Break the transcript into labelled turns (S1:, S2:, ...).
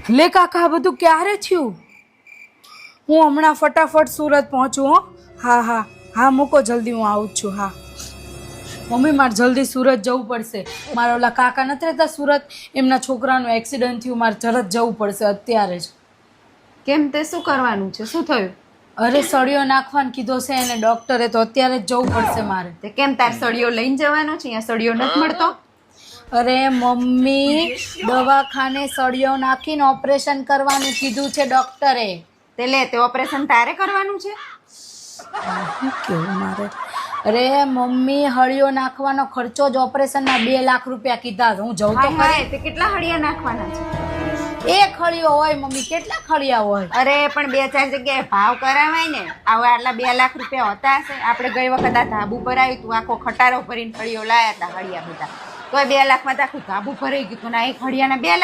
S1: લે કાકા આ બધું ક્યારે થયું? હું હમણાં ફટાફટ સુરત પહોંચું હો. હા હા હા મૂકો જલ્દી, હું આવું જ છું. હા મમ્મી મારે જલ્દી સુરત જવું પડશે. મારા ઓલા કાકા નથી રહેતા સુરત, એમના છોકરાનું એક્સિડન્ટ થયું, મારે તરત જવું પડશે અત્યારે જ.
S2: કેમ તે શું કરવાનું છે? શું થયું?
S1: અરે સળિયો નાખવાનું કીધો છે એને ડોક્ટરે, તો અત્યારે જ જવું પડશે મારે.
S2: તે કેમ તાર સળિયો લઈને જવાનો છે? અહીંયા સળિયો નથી મળતો.
S1: અરે મમ્મી દવાખાને સળિયો નાખીને ઓપરેશન કરવાનું કીધું છે ડોક્ટરે.
S2: તે લે, તે ઓપરેશન તારે કરવાનું છે?
S1: શું કેવું મારે? અરે મમ્મી હળિયો નાખવાનો ખર્ચો જ ઓપરેશનના 2 લાખ રૂપિયા કીધા. હું જઉં તો
S2: હાય, તે કેટલા હળિયા નાખવાના છે?
S1: એક હળિયો હોય મમ્મી, કેટલા ખળિયા હોય?
S2: અરે પણ 2-4 જગ્યાએ ભાવ કરાવાય ને. આવા આટલા 2 લાખ રૂપિયા હોતા હશે? આપણે ગઈ વખત આ ધાબુ પર આવ્યું તું, આખો ખટારો ભરીને હળિયો લાયા હતા હળિયા બધા, તોય 2 લાખમાં તો આખું ધાબુ ભરાઈ ગયું હતું ને. એક હળિયાના 2 લાખ